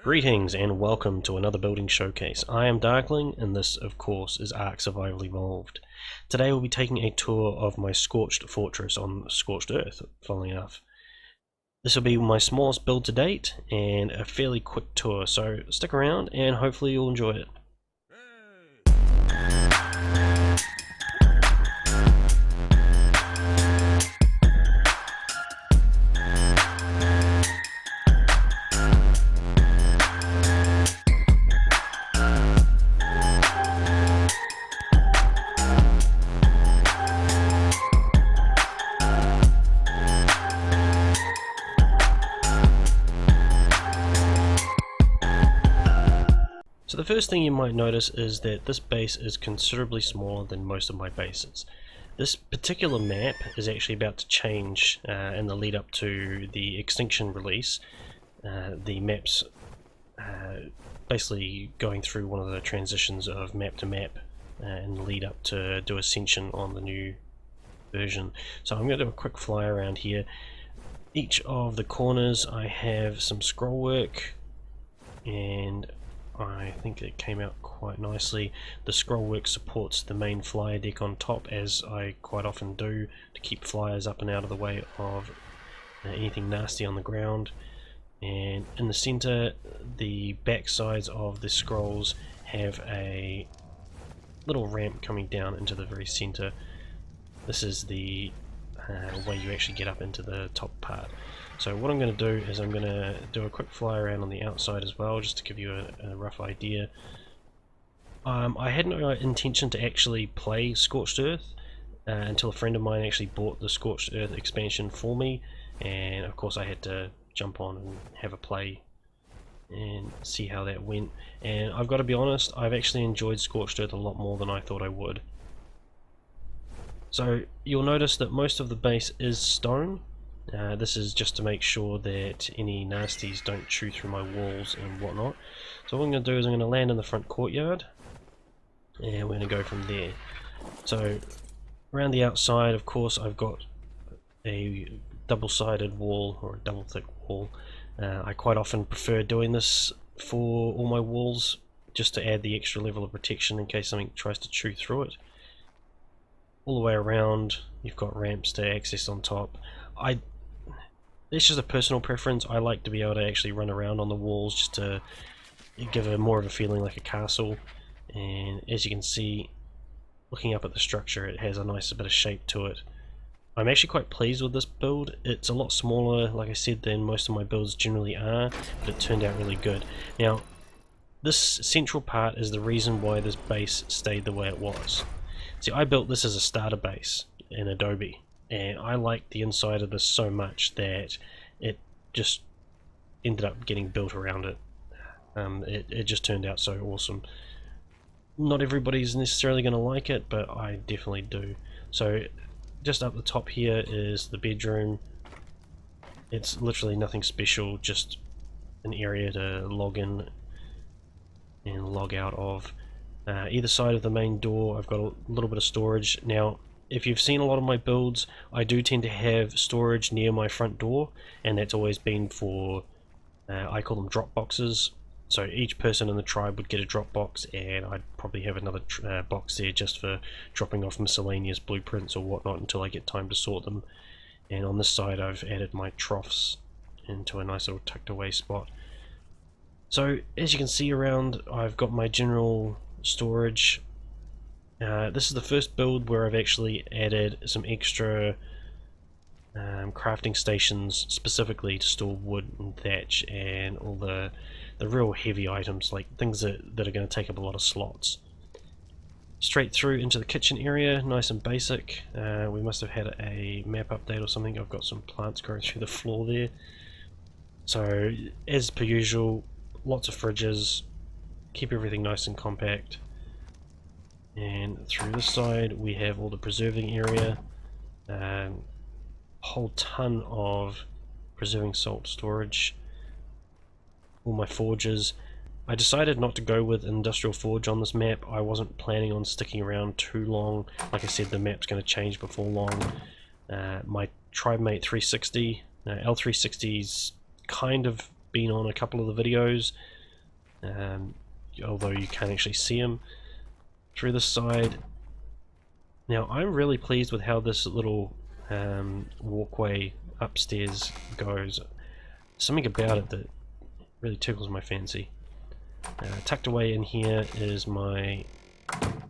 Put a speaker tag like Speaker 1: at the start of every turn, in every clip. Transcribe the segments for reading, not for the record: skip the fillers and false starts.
Speaker 1: Greetings and welcome to another building showcase. I am Darkling and this of course is Ark Survival Evolved. Today we'll be taking a tour of my Scorched fortress on Scorched Earth, funnily enough. This will be my smallest build to date and a fairly quick tour, so stick around and hopefully you'll enjoy it. So the first thing you might notice is that this base is considerably smaller than most of my bases. This particular map is actually about to change in the lead up to the Extinction release. The map's basically going through one of the transitions of map to map in the lead up to do Ascension on the new version. So I'm going to do a quick fly around here. Each of the corners I have some scroll work, and I think it came out quite nicely. The scroll work supports the main flyer deck on top, as I quite often do, to keep flyers up and out of the way of anything nasty on the ground. And in the center, the back sides of the scrolls have a little ramp coming down into the very center. This is the way you actually get up into the top part. So what I'm going to do is I'm going to do a quick fly around on the outside as well, just to give you a rough idea. I had no intention to actually play Scorched Earth until a friend of mine actually bought the Scorched Earth expansion for me, and of course I had to jump on and have a play and see how that went. And I've got to be honest, I've actually enjoyed Scorched Earth a lot more than I thought I would. So you'll notice that most of the base is stone. This is just to make sure that any nasties don't chew through my walls and whatnot. So what I'm going to do is I'm going to land in the front courtyard, and we're going to go from there. So around the outside, of course, I've got a double-sided wall, or a double-thick wall. I quite often prefer doing this for all my walls, just to add the extra level of protection in case something tries to chew through it. All the way around, you've got ramps to access on top. It's just a personal preference. I like to be able to actually run around on the walls just to give a more of a feeling like a castle. And as you can see, looking up at the structure, it has a nice bit of shape to it. I'm actually quite pleased with this build. It's a lot smaller, like I said, than most of my builds generally are, but it turned out really good. Now, this central part is the reason why this base stayed the way it was. See, I built this as a starter base in Adobe, and I liked the inside of this so much that it just ended up getting built around it. It just turned out so awesome. Not everybody's necessarily going to like it, but I definitely do. So just up the top here is the bedroom. It's literally nothing special, just an area to log in and log out of. Either side of the main door I've got a little bit of storage. Now if you've seen a lot of my builds, I do tend to have storage near my front door, and that's always been for, I call them drop boxes. So each person in the tribe would get a drop box, and I'd probably have another box there just for dropping off miscellaneous blueprints or whatnot until I get time to sort them. And on this side I've added my troughs into a nice little tucked away spot. So as you can see around, I've got my general storage. This is the first build where I've actually added some extra crafting stations specifically to store wood and thatch and all the real heavy items, like things that are going to take up a lot of slots. Straight through into the kitchen area, nice and basic. We must have had a map update or something. I've got some plants growing through the floor there. So as per usual, lots of fridges, keep everything nice and compact. And through this side we have all the preserving area, a whole ton of preserving salt storage, all my forges. I decided not to go with industrial forge on this map. I wasn't planning on sticking around too long. Like I said, the map's going to change before long. My TribeMate 360, L360's kind of been on a couple of the videos, although you can't actually see them through the side. Now I'm really pleased with how this little walkway upstairs goes. Something about it that really tickles my fancy. Tucked away in here is my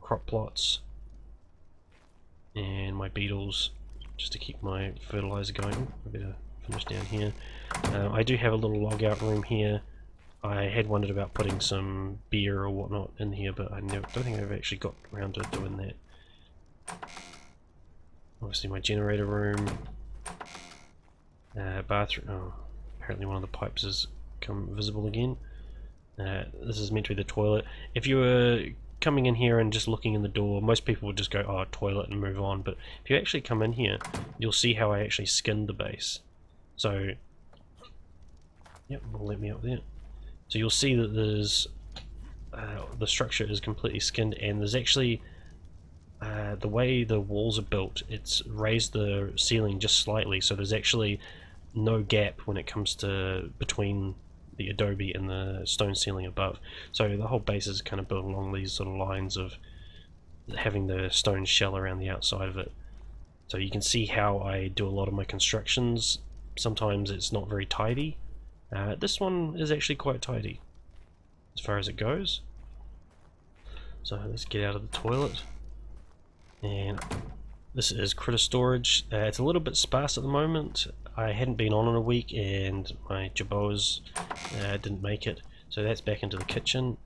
Speaker 1: crop plots and my beetles, just to keep my fertilizer going. I better finish down here. I do have a little log out room here. I had wondered about putting some beer or whatnot in here, but I don't think I've actually got around to doing that. Obviously my generator room, bathroom. Oh, apparently one of the pipes has come visible again. This is meant to be the toilet. If you were coming in here and just looking in the door, most people would just go, oh, toilet, and move on. But if you actually come in here, you'll see how I actually skinned the base. So, yep, will let me up there. So you'll see that there's the structure is completely skinned, and there's actually the way the walls are built, it's raised the ceiling just slightly, so there's actually no gap when it comes to between the adobe and the stone ceiling above. So the whole base is kind of built along these sort of lines of having the stone shell around the outside of it. So you can see how I do a lot of my constructions. Sometimes it's not very tidy. This one is actually quite tidy as far as it goes. So let's get out of the toilet. And this is critter storage. It's a little bit sparse at the moment. I hadn't been on in a week and my jabos didn't make it, so that's back into the kitchen.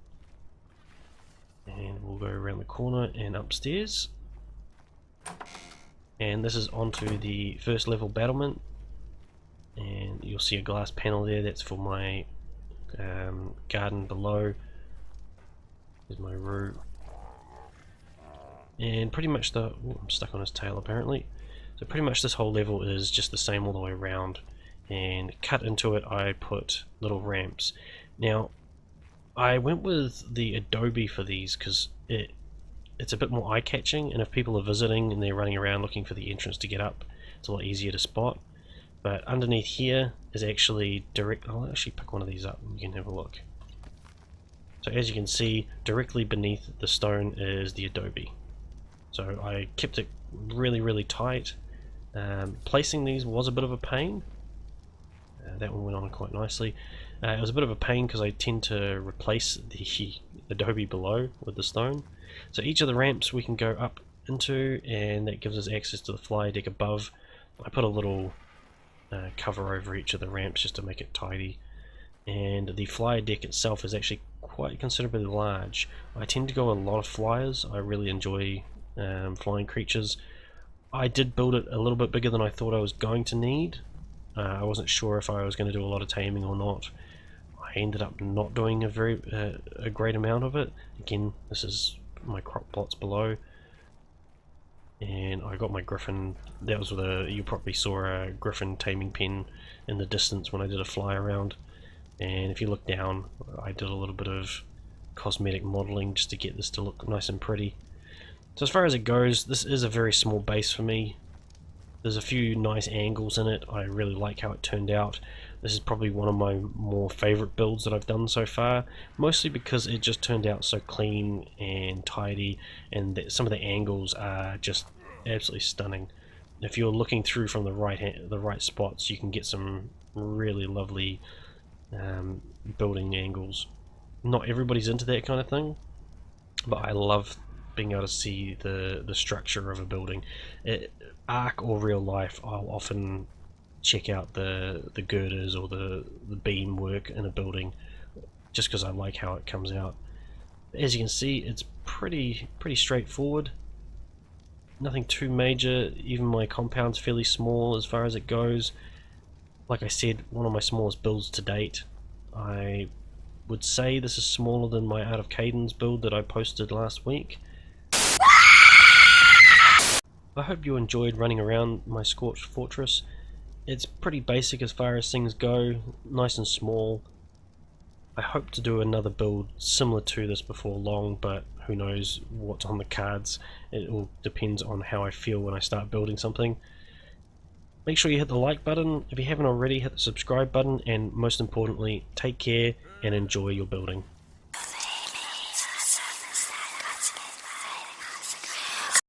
Speaker 1: And we'll go around the corner and upstairs, and this is onto the first level battlement, and you'll see a glass panel there. That's for my garden below. There's my room. And pretty much I'm stuck on his tail apparently. So pretty much this whole level is just the same all the way around, and cut into it I put little ramps. Now I went with the adobe for these because it's a bit more eye-catching, and if people are visiting and they're running around looking for the entrance to get up, it's a lot easier to spot. But underneath here is actually direct. I'll actually pick one of these up and you can have a look. So as you can see, directly beneath the stone is the adobe. So I kept it really tight. Placing these was a bit of a pain. That one went on quite nicely. It was a bit of a pain because I tend to replace the adobe below with the stone. So each of the ramps we can go up into, and that gives us access to the fly deck above. I put a little cover over each of the ramps just to make it tidy. And the flyer deck itself is actually quite considerably large. I tend to go a lot of flyers. I really enjoy flying creatures. I did build it a little bit bigger than I thought I was going to need. I wasn't sure if I was going to do a lot of taming or not. I ended up not doing a great amount of it. Again, this is my crop plots below, and I got my griffin. That was with you probably saw a griffin taming pen in the distance when I did a fly around. And if you look down, I did a little bit of cosmetic modeling just to get this to look nice and pretty. So as far as it goes, this is a very small base for me. There's a few nice angles in it. I really like how it turned out. This is probably one of my more favorite builds that I've done so far, mostly because it just turned out so clean and tidy, and some of the angles are just absolutely stunning. If you're looking through from the right spots, you can get some really lovely building angles. Not everybody's into that kind of thing, but I love being able to see the structure of a building. Arc or real life, I'll often check out the girders or the beam work in a building just because I like how it comes out. As you can see, it's pretty straightforward. Nothing too major. Even my compound's fairly small as far as it goes. Like I said, one of my smallest builds to date. I would say this is smaller than my Out of Caden's build that I posted last week. I hope you enjoyed running around my Scorched fortress. It's pretty basic as far as things go, nice and small. I hope to do another build similar to this before long, but who knows what's on the cards. It all depends on how I feel when I start building something. Make sure you hit the like button. If you haven't already, hit the subscribe button, and most importantly, take care and enjoy your building.